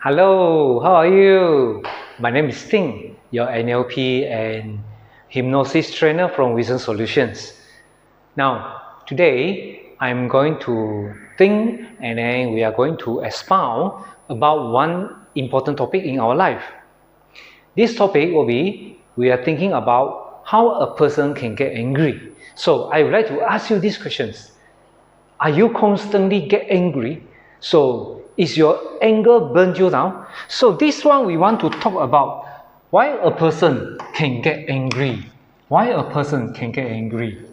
Hello, how are you? My name is Ting, your NLP and hypnosis trainer from WISSEN Solutions. Now, today I'm going to think and then we are going to expound about one important topic in our life. This topic will be, we are thinking about how a person can get angry. So I would like to ask you these questions. Are you constantly get angry? So is your anger burn you down? So this one we want to talk about why a person can get angry. Why a person can get angry.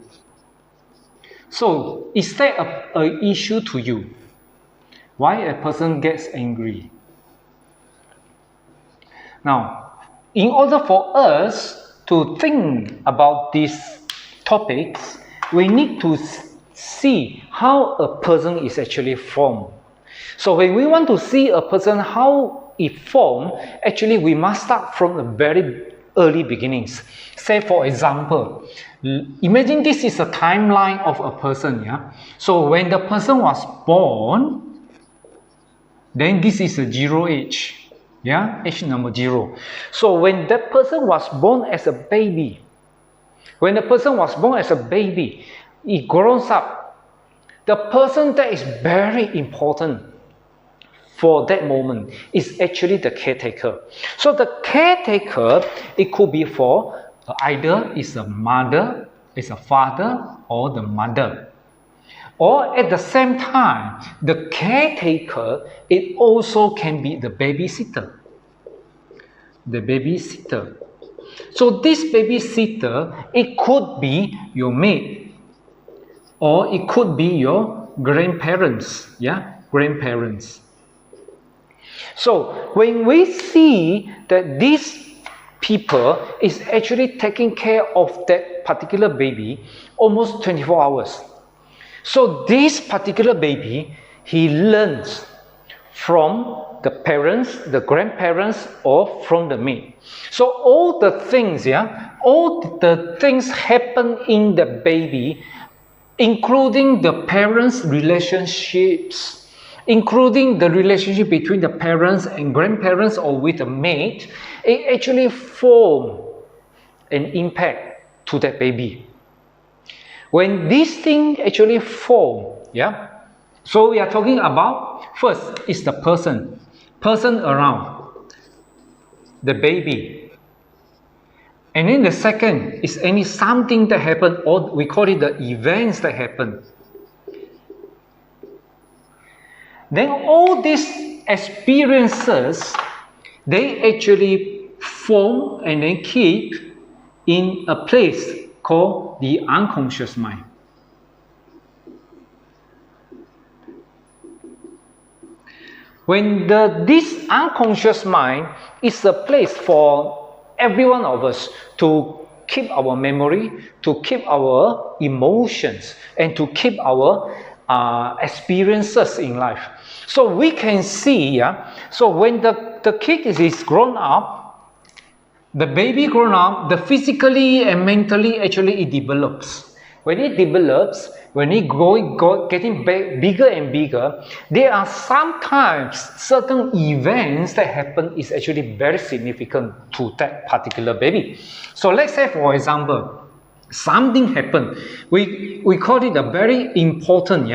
So is that an issue to you? Why a person gets angry? Now, in order for us to think about these topics, we need to see how a person is actually formed. So when we want to see a person how it formed, actually we must start from the very early beginnings. Say for example, imagine this is a timeline of a person. Yeah. So when the person was born, then this is a 0 age. Yeah, age number 0. So when that person was born as a baby, it grows up. The person that is very important for that moment is actually the caretaker. So the caretaker, it could be for either is a mother, is a father, or the mother. Or at the same time, the caretaker, it also can be the babysitter. The babysitter. So this babysitter, it could be your maid, or it could be your grandparents. Yeah, grandparents. So when we see that these people is actually taking care of that particular baby almost 24 hours. So this particular baby, he learns from the parents, the grandparents, or from the maid. So all the things, all the things happen in the baby, including the parents' relationships, including the relationship between the parents and grandparents or with the maid, it actually form an impact to that baby. When this thing actually form, so we are talking about, first is the person around the baby. And then the second is something that happened, or we call it the events that happen. Then all these experiences, they actually form and then keep in a place called the unconscious mind. When this unconscious mind is a place for every one of us to keep our memory, to keep our emotions, and to keep our experiences in life. So we can see, so when the kid is grown up, the baby grown up, the physically and mentally actually it develops. When it develops, when it getting bigger and bigger, there are sometimes certain events that happen is actually very significant to that particular baby. So let's say for example, something happened. We call it a very important,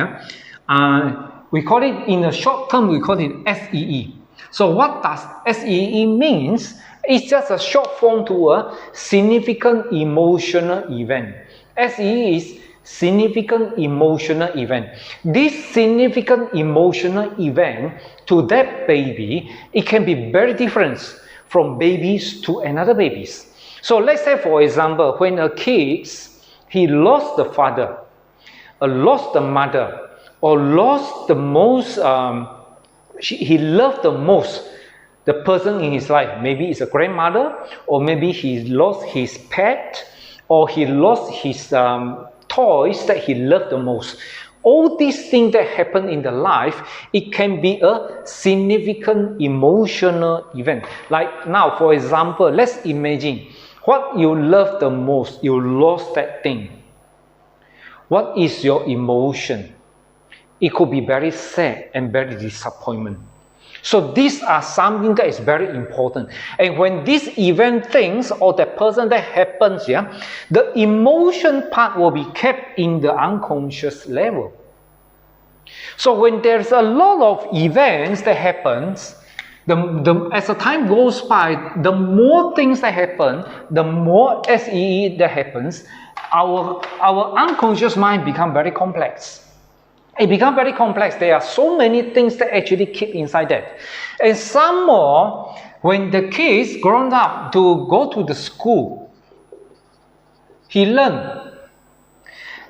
we call it in the short term, we call it SEE. So what does SEE means? It's just a short form to a significant emotional event. SEE is significant emotional event. This significant emotional event to that baby, it can be very different from babies to another babies. So let's say for example, when a kid, he lost the father, or lost the mother, or lost the most, he loved the most the person in his life. Maybe it's a grandmother, or maybe he lost his pet, or he lost his toys that he loved the most. All these things that happen in the life, it can be a significant emotional event. Like now, for example, let's imagine what you love the most, you lost that thing. What is your emotion? It could be very sad and very disappointment. So these are something that is very important. And when this event things or the person that happens, the emotion part will be kept in the unconscious level. So when there's a lot of events that happens, as the time goes by, the more things that happen, the more SEE that happens, our unconscious mind become very complex. It becomes very complex. There are so many things that actually keep inside that. And some more, when the kids grown up to go to the school, he learn.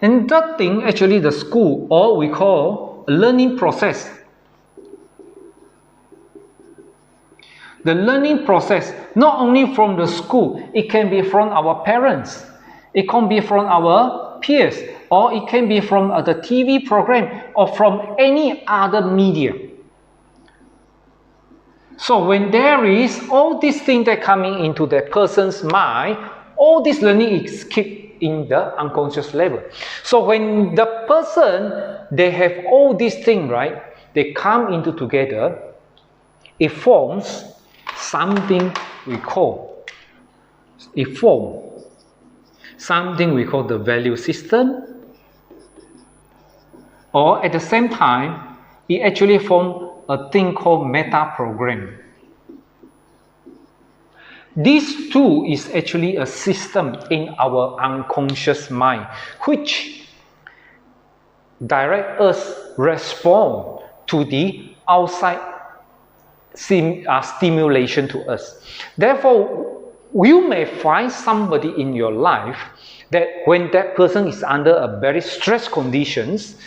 And that thing actually the school, or we call learning process. The learning process, not only from the school, it can be from our parents. It can be from our peers, or it can be from the TV program, or from any other media. So when there is all these things that coming into the person's mind, all this learning is kept in the unconscious level. So when the person, they have all these things, right, they come into together, it forms something we call, the value system, or at the same time, it actually forms a thing called meta program. This too is actually a system in our unconscious mind, which direct us respond to the outside stimulation to us. Therefore, you may find somebody in your life that when that person is under a very stress conditions,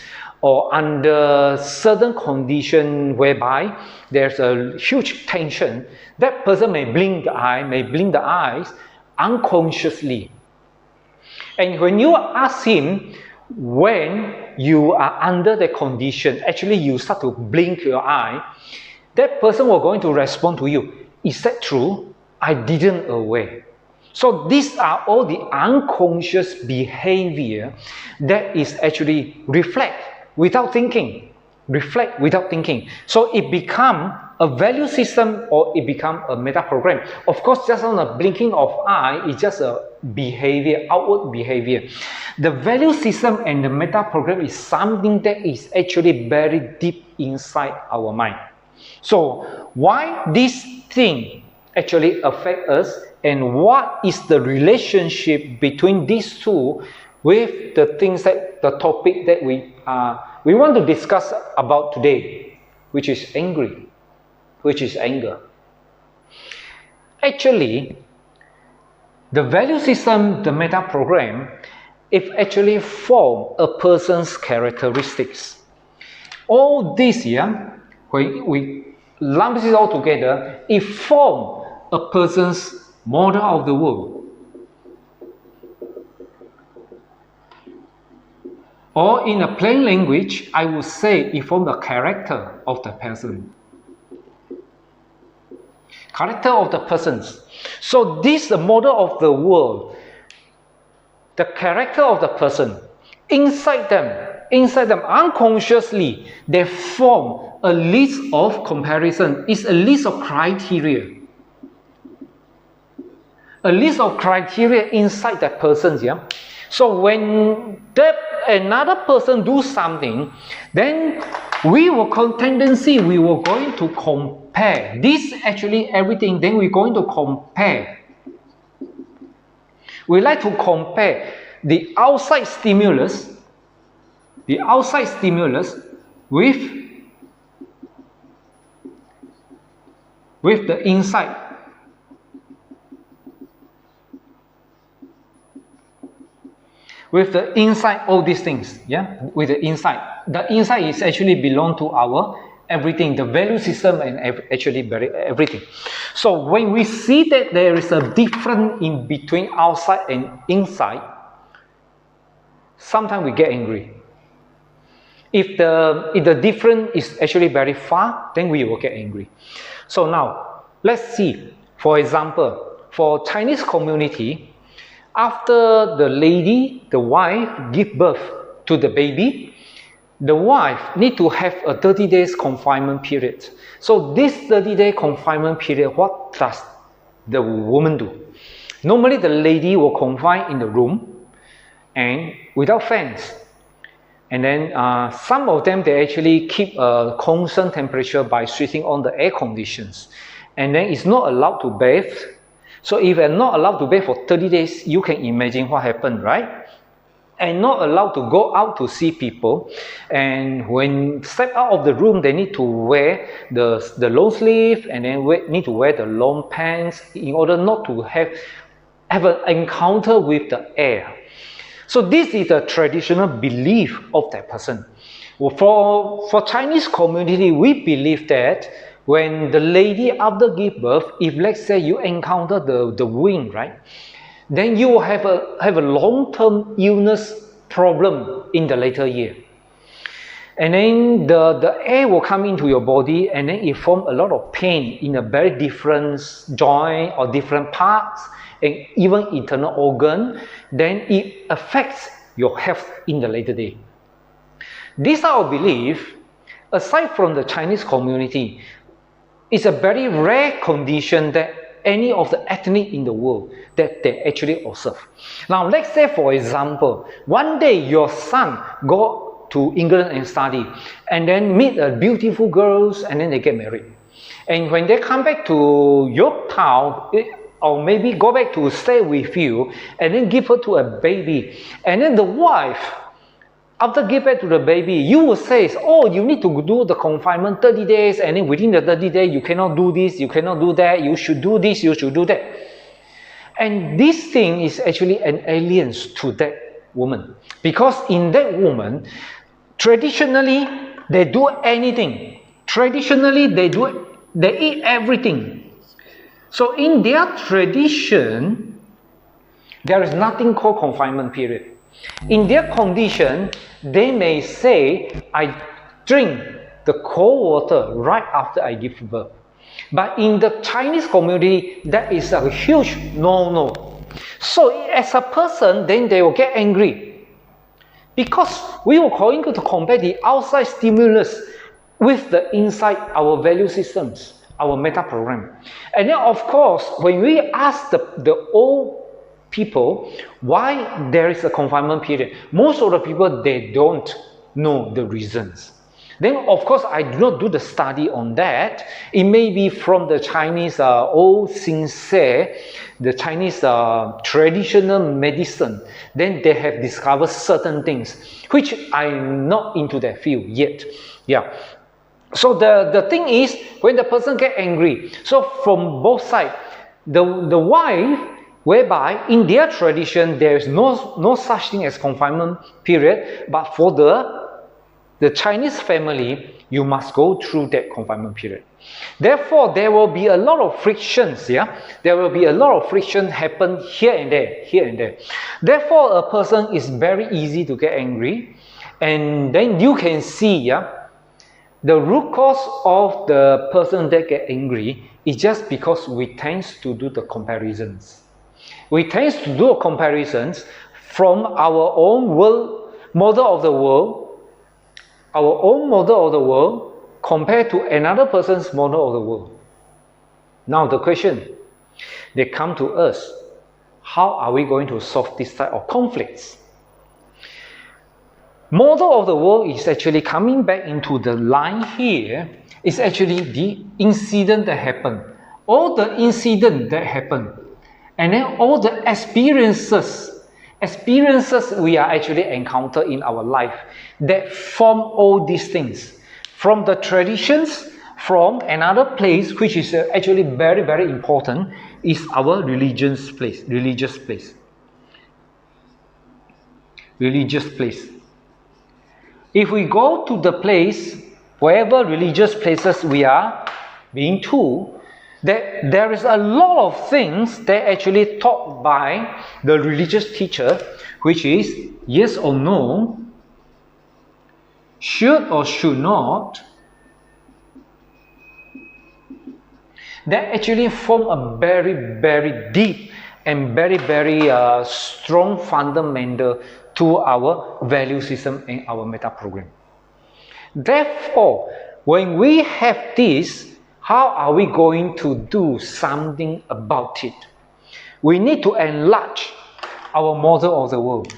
or under certain condition whereby there's a huge tension, that person may blink the eyes unconsciously. And when you ask him, when you are under the condition, actually you start to blink your eye, that person will going to respond to you, is that true? I didn't aware. So these are all the unconscious behavior that is actually reflect without thinking. So it become a value system, or it become a meta program. Of course, just on a blinking of eye is just a behavior, outward behavior. The value system and the meta program is something that is actually very deep inside our mind. So why this thing actually affect us, and what is the relationship between these two with the things that the topic that we want to discuss about today, which is anger. Actually, the value system, the meta program, it actually form a person's characteristics. All this here, when we lump it all together, it form a person's model of the world. Or in a plain language, I would say it forms the character of the person. So this model of the world, the character of the person, inside them unconsciously, they form a list of comparison. It's a list of criteria. A list of criteria inside that person, So when another person do something, then we will going to compare. This actually everything, then we're going to compare. We like to compare the outside stimulus with the inside. With the inside, all these things, with the inside. The inside is actually belong to our everything, the value system, and actually everything. So when we see that there is a difference in between outside and inside, sometimes we get angry. If the difference is actually very far, then we will get angry. So now, let's see, for example, for Chinese community, after the wife give birth to the baby, the wife need to have a 30 days confinement period. So this 30-day confinement period, what does the woman do? Normally the lady will confine in the room and without fans. And then some of them, they actually keep a constant temperature by switching on the air conditions. And then it's not allowed to bathe. So if you're not allowed to bathe for 30 days, you can imagine what happened, right? And not allowed to go out to see people. And when step out of the room, they need to wear the long sleeve and then need to wear the long pants in order not to have an encounter with the air. So this is the traditional belief of that person. For Chinese community, we believe that when the lady after give birth, if let's say you encounter the wind, right? Then you will have a long-term illness problem in the later year. And then the air will come into your body and then it forms a lot of pain in a very different joint or different parts and even internal organ. Then it affects your health in the later day. This our belief, aside from the Chinese community, is a very rare condition that any of the ethnic in the world that they actually observe. Now, let's say, for example, one day your son go to England and study, and then meet a beautiful girls, and then they get married. And when they come back to your town, or maybe go back to stay with you, and then give birth to a baby, and then the wife, after give birth to the baby, you will say, oh, you need to do the confinement 30 days, and then within the 30 days, you cannot do this, you cannot do that, you should do this, you should do that. And this thing is actually an alien to that woman. Because in that woman, traditionally, they do anything. Traditionally, they eat everything. So in their tradition, there is nothing called confinement period. In their condition, they may say, I drink the cold water right after I give birth. But in the Chinese community, that is a huge no-no. So as a person, then they will get angry. Because we were going to compare the outside stimulus with the inside our value systems, our meta program. And then of course, when we ask the old people why there is a confinement period, most of the people, they don't know the reasons. Then of course I do not do the study on that. It may be from the Chinese old sincere, the Chinese traditional medicine. Then they have discovered certain things which I'm not into that field yet. Yeah. So the thing is, when the person get angry, so from both sides, the wife, whereby in their tradition there is no such thing as confinement period, but for the Chinese family, you must go through that confinement period. Therefore, there will be a lot of frictions. Yeah, there will be a lot of friction happen here and there, here and there. Therefore, a person is very easy to get angry, and then you can see, yeah, the root cause of the person that get angry is just because we tend to do the comparisons. We tend to do comparisons from our own world, model of the world, our own model of the world, compared to another person's model of the world. Now the question, they come to us, how are we going to solve this type of conflicts? Model of the world is actually coming back into the line here, is actually the incident that happened. All the incident that happened, and then all the experiences we are actually encounter in our life that form all these things. From the traditions, from another place, which is actually very, very important, is our religious place. If we go to the place, wherever religious places we are being to, that there is a lot of things that actually taught by the religious teacher, which is yes or no, should or should not, that actually form a very, very deep and very, very strong fundamental to our value system and our meta program. Therefore, when we have this, how are we going to do something about it? We need to enlarge our model of the world.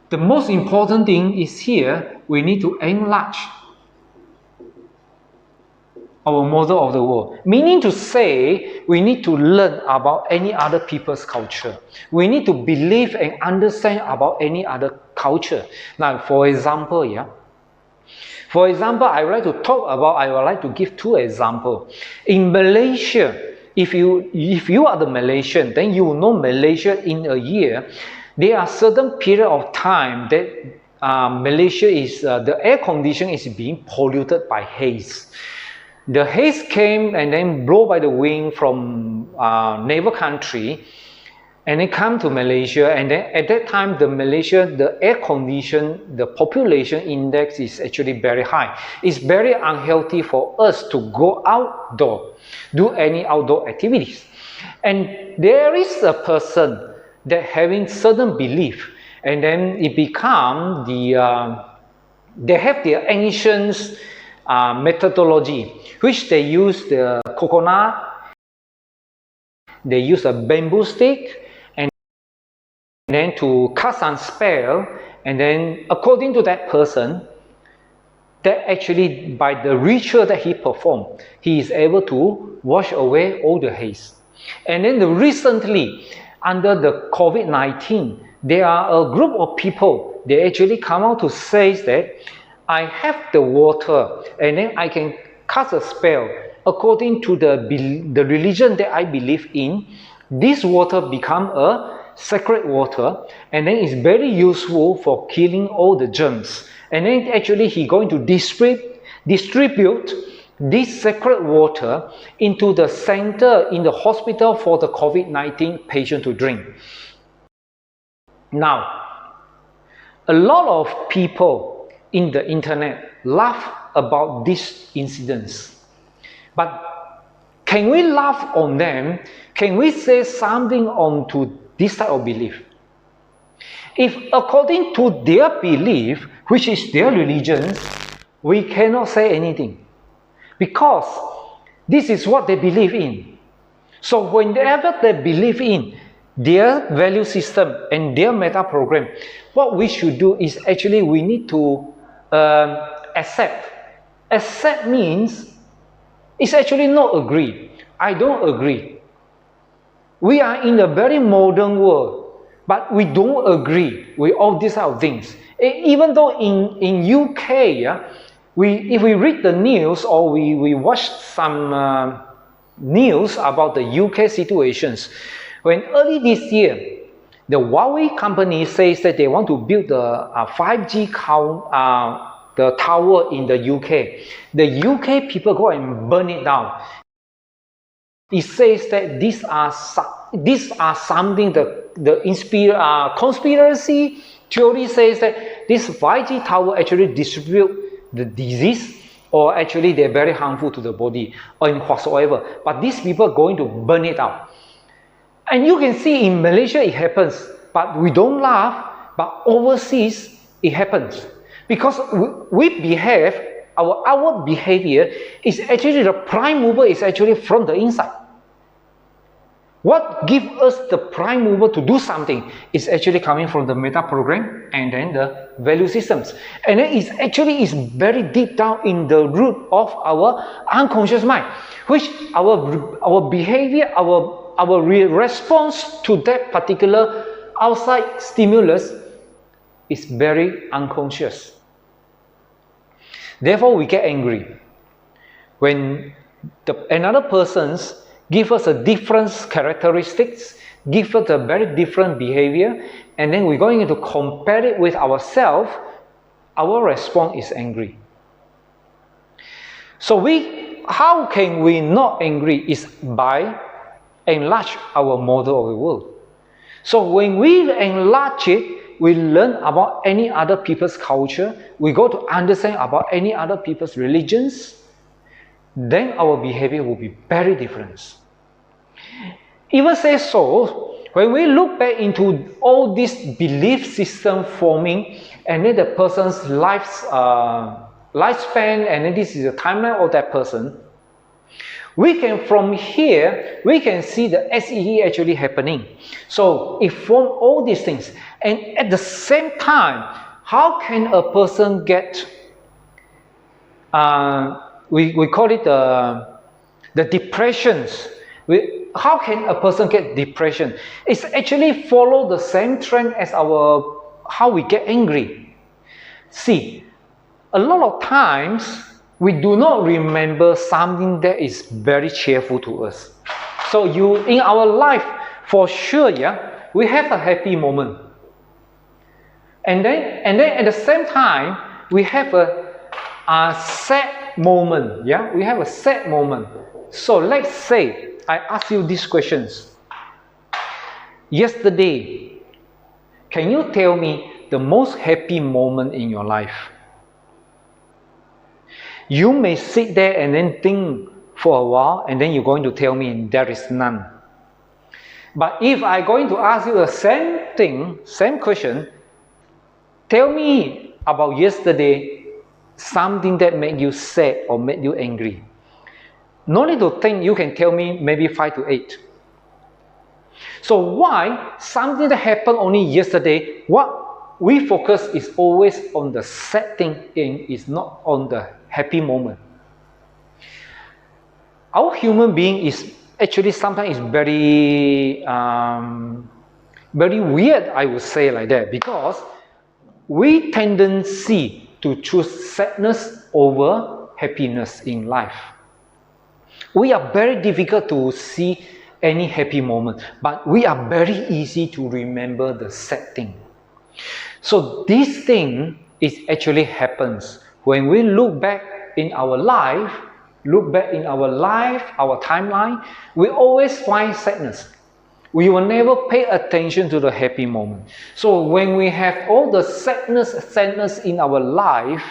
The most important thing is here, we need to enlarge our model of the world. Meaning to say, we need to learn about any other people's culture. We need to believe and understand about any other culture. Now, for example, I would like to give two examples. In Malaysia, if you are the Malaysian, then you will know Malaysia in a year. There are certain period of time that Malaysia is, the air condition is being polluted by haze. The haze came and then blown by the wind from neighbor country, and it come to Malaysia, and then at that time the air condition, the population index is actually very high. It's very unhealthy for us to go outdoor, do any outdoor activities. And there is a person that having certain belief, and then it become they have their ancient methodology, which they use the coconut, they use a bamboo stick, and then to cast some spell, and then according to that person, that actually by the ritual that he performed, he is able to wash away all the haze. And then recently, under the COVID-19, there are a group of people, they actually come out to say that I have the water, and then I can cast a spell. According to the religion that I believe in, this water become a sacred water, and then it's very useful for killing all the germs. And then actually he going to distribute this sacred water into the center in the hospital for the COVID-19 patient to drink. Now, a lot of people in the internet laugh about these incidents. But can we laugh on them? Can we say something on to this type of belief? If according to their belief, which is their religion, we cannot say anything. Because this is what they believe in. So whenever they believe in their value system and their meta program, what we should do is actually we need to accept. Accept means it's actually not agree. I don't agree. We are in a very modern world, but we don't agree with all these type of things. Even though in UK, if we read the news or we watch some news about the UK situations, when early this year, the Huawei company says that they want to build the 5G the tower in the UK. The UK people go and burn it down. It says that these are something the conspiracy theory says that this 5G tower actually distribute the disease, or actually they're very harmful to the body or whatsoever. But these people are going to burn it out. And you can see in Malaysia it happens, but we don't laugh, but overseas it happens. Because we behave, our outward behavior is actually the prime mover is actually from the inside. What gives us the prime mover to do something is actually coming from the meta program and then the value systems. And then it's actually very deep down in the root of our unconscious mind, which our behavior, our response to that particular outside stimulus is very unconscious. Therefore, we get angry when another person gives us a different characteristics, give us a very different behavior, and then we're going to compare it with ourselves. Our response is angry. So how can we not angry is by enlarge our model of the world. So when we enlarge it, we learn about any other people's culture, we go to understand about any other people's religions, then our behavior will be very different. Even say so, when we look back into all this belief system forming, and then the person's lifespan, and then this is the timeline of that person, we can, from here, we can see the SEE actually happening. So it forms all these things. And at the same time, how can a person get, we call it the depressions. How can a person get depression? It's actually follow the same trend as how we get angry. See, a lot of times, we do not remember something that is very cheerful to us. So in our life, for sure, yeah, we have a happy moment. And then at the same time, we have a sad moment. Yeah, we have a sad moment. So let's say I ask you these questions. Yesterday, can you tell me the most happy moment in your life? You may sit there and then think for a while, and then you're going to tell me there is none. But if I'm going to ask you the same thing, same question, tell me about yesterday, something that made you sad or made you angry. No need to think, you can tell me maybe 5 to 8. So why something that happened only yesterday, what we focus is always on the sad thing and is not on the happy moment. Our human being is actually sometimes very weird, I would say like that, because we tendency to choose sadness over happiness in life. We are very difficult to see any happy moment, but we are very easy to remember the sad thing. So this thing is actually happens when we look back in our life, our timeline, we always find sadness. We will never pay attention to the happy moment. So when we have all the sadness in our life,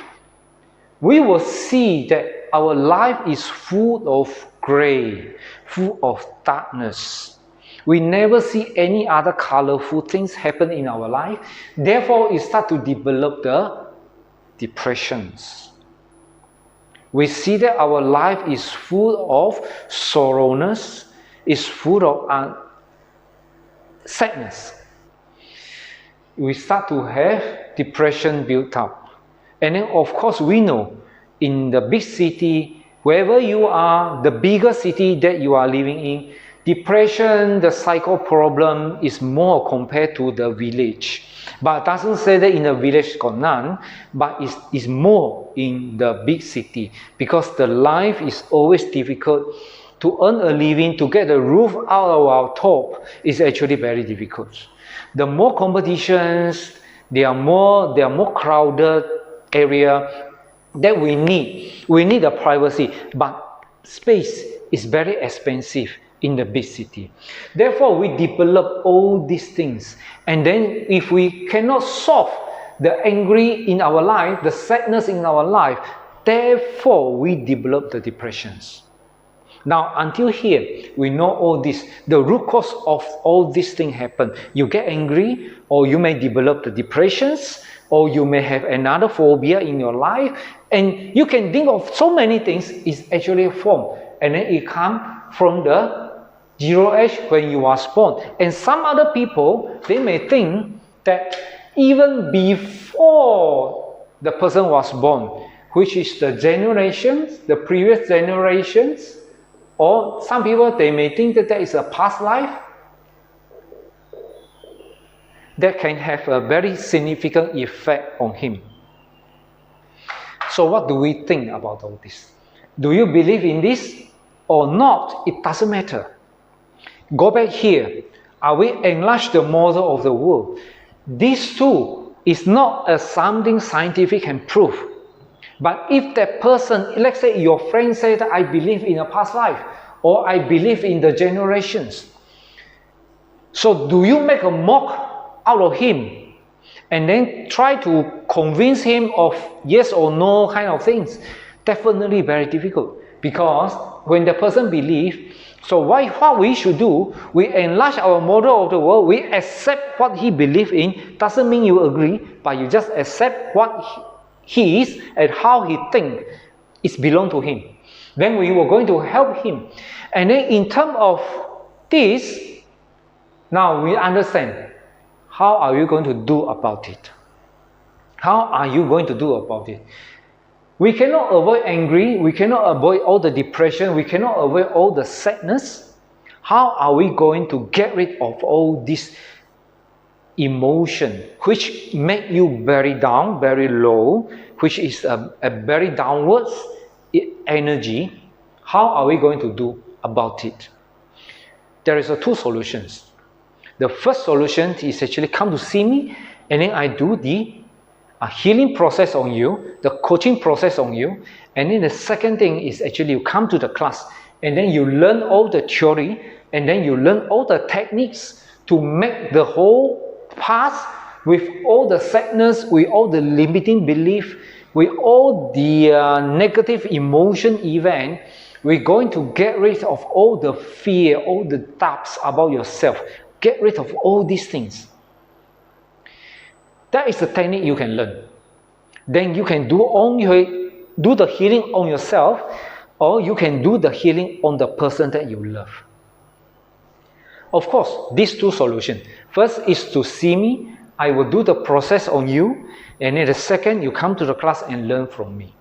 we will see that our life is full of gray, full of darkness. We never see any other colorful things happen in our life. Therefore, it starts to develop the depressions. We see that our life is full of sorrowness, is full of sadness. We start to have depression built up. And then of course we know in the big city, wherever you are, the bigger city that you are living in, depression, the psycho problem is more compared to the village. But it doesn't say that in the village got none, but it's more in the big city, because the life is always difficult. To earn a living, to get a roof out of our top is actually very difficult. The more competitions, there are more crowded area that we need. We need a privacy, but space is very expensive in the big city. Therefore, we develop all these things. And then if we cannot solve the angry in our life, the sadness in our life, therefore we develop the depressions. Now, until here, we know all this. The root cause of all these things happen. You get angry, or you may develop the depressions, or you may have another phobia in your life, and you can think of so many things is actually formed. And then it comes from the 0 age when you are born. And some other people, they may think that even before the person was born, which is the generations, the previous generations, or some people, they may think that there is a past life that can have a very significant effect on him. So what do we think about all this? Do you believe in this or not? It doesn't matter. Go back here. Are we enlarge the model of the world? This too is not something scientific can prove. But if that person, let's say your friend said that I believe in a past life, or I believe in the generations. So do you make a mock out of him and then try to convince him of yes or no kind of things? Definitely very difficult, because when the person believes, so what we should do, we enlarge our model of the world, we accept what he believes in. Doesn't mean you agree, but you just accept what he is and how he thinks is belong to him. Then we were going to help him. And then in terms of this, now we understand, how are you going to do about it? How are you going to do about it? We cannot avoid angry, we cannot avoid all the depression, we cannot avoid all the sadness. How are we going to get rid of all this emotion which make you very down, very low, which is a very downwards energy? How are we going to do about it? There is two solutions. The first solution is actually come to see me, and then I do the healing process on you, the coaching process on you. And then the second thing is actually you come to the class, and then you learn all the theory, and then you learn all the techniques to make the whole past, with all the sadness, with all the limiting belief, with all the negative emotion event. We're going to get rid of all the fear, all the doubts about yourself. Get rid of all these things. That is the technique you can learn. Then you can do the healing on yourself, or you can do the healing on the person that you love. Of course, these two solutions. First is to see me. I will do the process on you. And then the second, you come to the class and learn from me.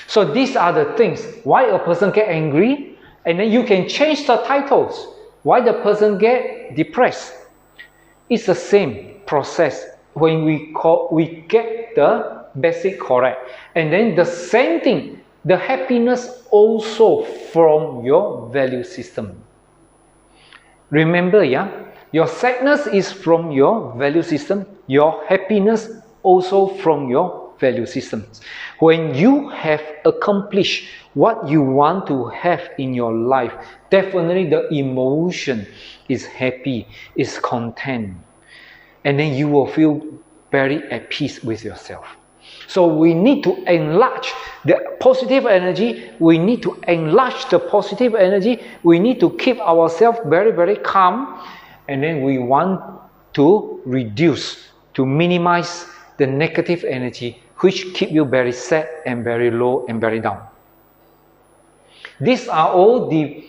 So these are the things. Why a person get angry, and then you can change the titles. Why the person get depressed. It's the same process when we get the basic correct. And then the same thing, the happiness also from your value system. Remember, your sadness is from your value system, your happiness also from your value systems. When you have accomplished what you want to have in your life, definitely the emotion is happy, is content, and then you will feel very at peace with yourself. So we need to enlarge the positive energy. We need to enlarge the positive energy. We need to keep ourselves very, very calm. And then we want to reduce, to minimize the negative energy which keep you very sad and very low and very down. These are all the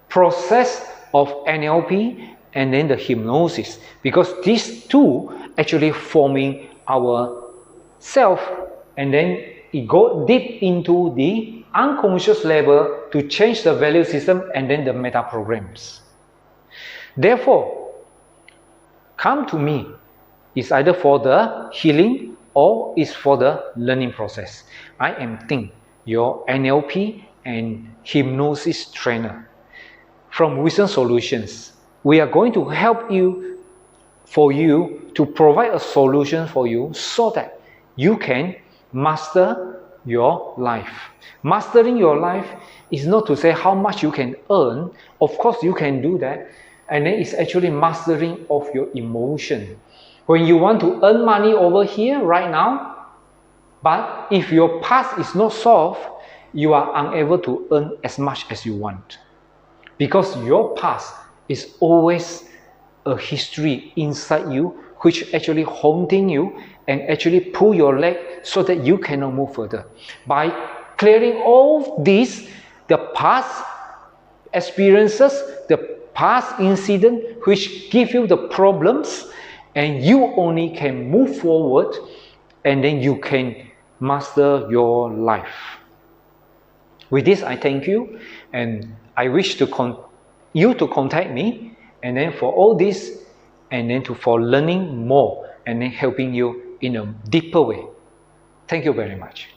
process of NLP and then the hypnosis, because these two actually forming our self, and then it go deep into the unconscious level to change the value system and then the meta programs. Therefore, come to me is either for the healing or is for the learning process. I am Ting, your NLP and hypnosis trainer from WISSEN Solutions. We are going to help you, for you to provide a solution for you so that you can master your life. Mastering your life is not to say how much you can earn. Of course, you can do that. And then it's actually mastering of your emotion. When you want to earn money over here right now, but if your past is not solved, you are unable to earn as much as you want. Because your past is always a history inside you which actually haunting you and actually pull your leg so that you cannot move further. By clearing all this, the past experiences, the past incident which give you the problems, and you only can move forward, and then you can master your life. With this, I thank you, and I wish you to contact me, and then for all this, and then for learning more, and then helping you in a deeper way. Thank you very much.